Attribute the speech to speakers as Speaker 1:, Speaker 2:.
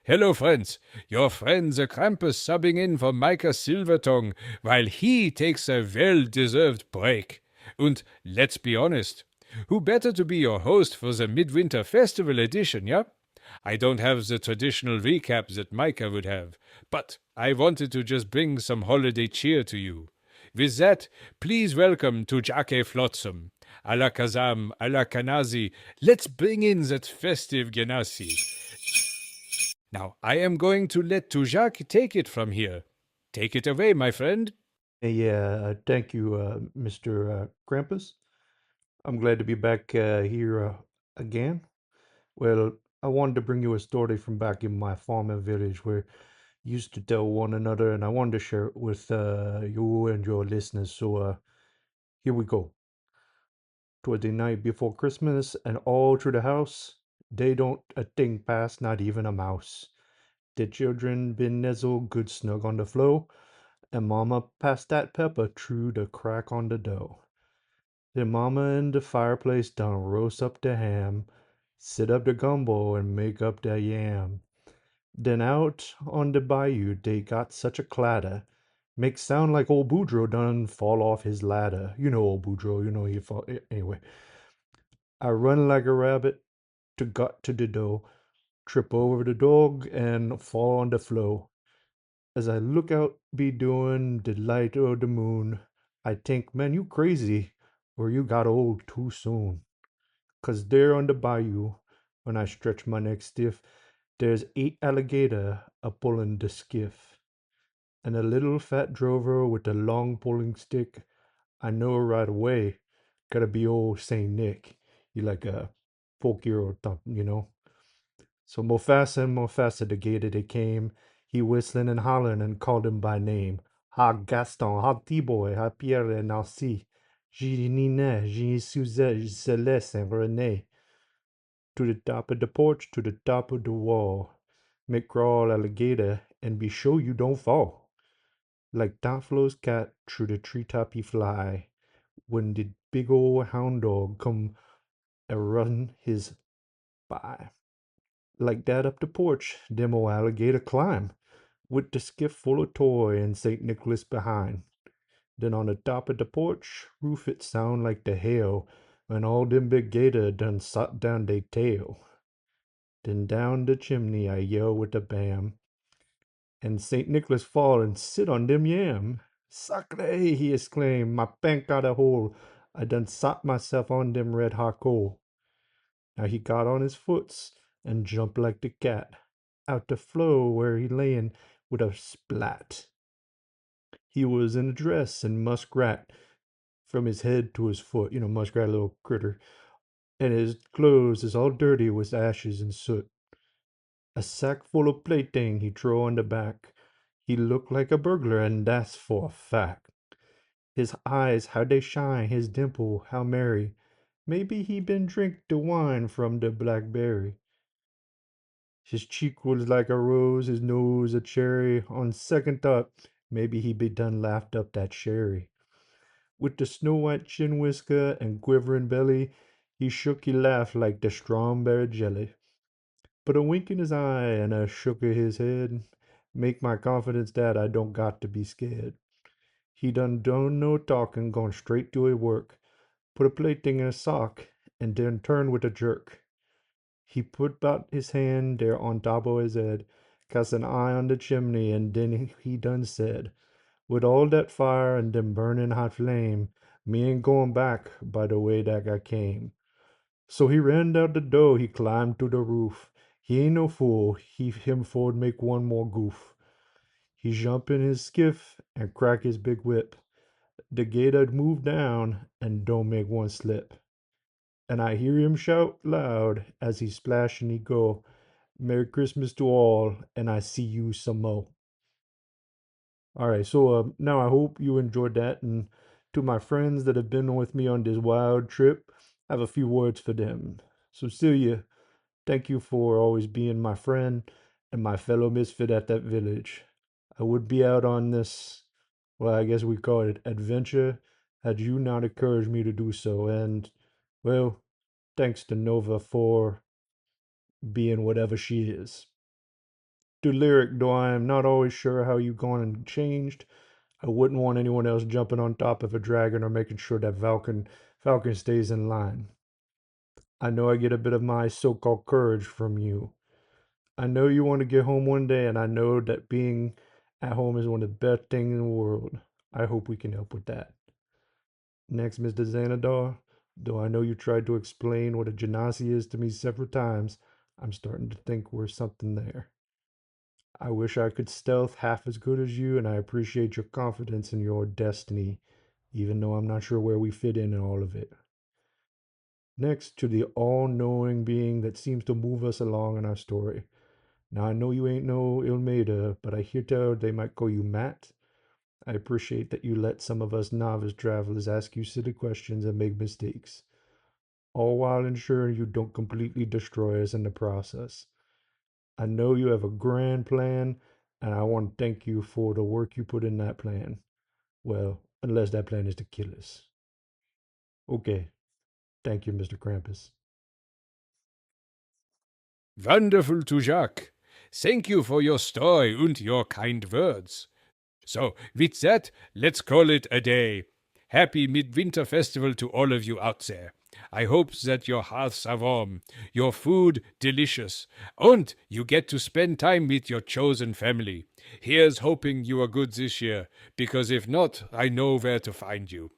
Speaker 1: Hello, friends. Your friend the Krampus subbing in for Micah Silvertongue while he takes a well deserved break. And let's be honest, who better to be your host for the Midwinter Festival edition, yeah? I don't have the traditional recap that Micah would have, but I wanted to just bring some holiday cheer to you. With that, please welcome to Jake Flotsam. A la Kazam, a la Kanazi, let's bring in that festive Genasi. Now, I am going to let Tujak take it from here. Take it away, my friend.
Speaker 2: Thank you, Mr. Krampus. I'm glad to be back here again. Well, I wanted to bring you a story from back in my farming village where we used to tell one another, and I wanted to share it with you and your listeners. So here we go. Toward the night before Christmas, and all through the house, they don't a thing pass, not even a mouse. The children been nuzzled good snug on the floor, and Mama passed that pepper through the crack on the dough. Then Mama in the fireplace done roast up the ham, sit up the gumbo and make up the yam. Then out on the bayou they got such a clatter, make sound like old Boudreaux done fall off his ladder. You know old Boudreaux, you know he fall. Anyway, I run like a rabbit to got to the door, trip over the dog and fall on the floor. As I look out be doing the light o' the moon, I think, man, you crazy, or you got old too soon. 'Cause there on the bayou, when I stretch my neck stiff, there's 8 alligator a pullin' the skiff. And a little fat drover with a long pulling stick, I know right away, gotta be old Saint Nick. He like a folk-hero, you know. So more faster the gator they came, he whistling and hollering and called him by name. Ha Gaston, ha T-Boy, ha Pierre and Narcy, Jean Ninet, Jean Suzette, Celeste and René. To the top of the porch, to the top of the wall. Make crawl alligator and be sure you don't fall. Like Donflo's cat through the treetop he fly. When the big old hound dog come a run his by. Like that up the porch, them old alligator climb, with the skiff full of toy and St. Nicholas behind. Then on the top of the porch roof it sound like the hail when all them big gator done sot down they tail. Then down the chimney I yell with a bam, and St. Nicholas fall and sit on them yam. Sacre! He exclaimed, my bank got a hole. I done sot myself on them red hot coal. Now he got on his foots and jumped like the cat out the floor where he layin' with a splat. He was in a dress and muskrat from his head to his foot, you know, muskrat little critter, and his clothes is all dirty with ashes and soot. A sack full of plaything he throw on the back. He look like a burglar, and that's for a fact. His eyes, how they shine, his dimple, how merry. Maybe he been drink the wine from the blackberry. His cheek was like a rose, his nose a cherry. On second thought, maybe he be done laughed up that sherry. With the snow white chin whisker and quivering belly, he shook he laughed like the strawberry jelly. But a wink in his eye and a shook of his head make my confidence that I don't got to be scared. He done no talking, gone straight to his work, put a plaything in a sock, and then turned with a jerk. He put bout his hand there on top of his head, cast an eye on the chimney, and then he done said, with all that fire and them burning hot flame, me ain't going back by the way that I came. So he ran out the door, he climbed to the roof. He ain't no fool, he him for'd make one more goof. He jump in his skiff and crack his big whip. The gator move down and don't make one slip. And I hear him shout loud as he splash and he go, Merry Christmas to all, and I see you some more. All right, so now I hope you enjoyed that. And to my friends that have been with me on this wild trip, I have a few words for them. So, Celia, thank you for always being my friend and my fellow misfit at that village. I would be out on this, well, I guess we call it adventure, had you not encouraged me to do so. And, well, thanks to Nova for being whatever she is. Mr. Lyric, though I am not always sure how you've gone and changed, I wouldn't want anyone else jumping on top of a dragon or making sure that Falcon stays in line. I know I get a bit of my so-called courage from you. I know you want to get home one day, and I know that being at home is one of the best things in the world. I hope we can help with that. Next, Mr. Xanadar, though I know you tried to explain what a genasi is to me several times, I'm starting to think we're something there. I wish I could stealth half as good as you, and I appreciate your confidence in your destiny, even though I'm not sure where we fit in all of it. Next, to the all knowing being that seems to move us along in our story. Now, I know you ain't no Ilmaida, but I hear tell they might call you Matt. I appreciate that you let some of us novice travelers ask you silly questions and make mistakes, all while ensuring you don't completely destroy us in the process. I know you have a grand plan, and I want to thank you for the work you put in that plan. Well, unless that plan is to kill us. Okay, thank you, Mr. Krampus.
Speaker 1: Wonderful to Jacques. Thank you for your story and your kind words. So, with that, let's call it a day. Happy Midwinter Festival to all of you out there. I hope that your hearths are warm, your food delicious, and you get to spend time with your chosen family. Here's hoping you are good this year, because if not, I know where to find you.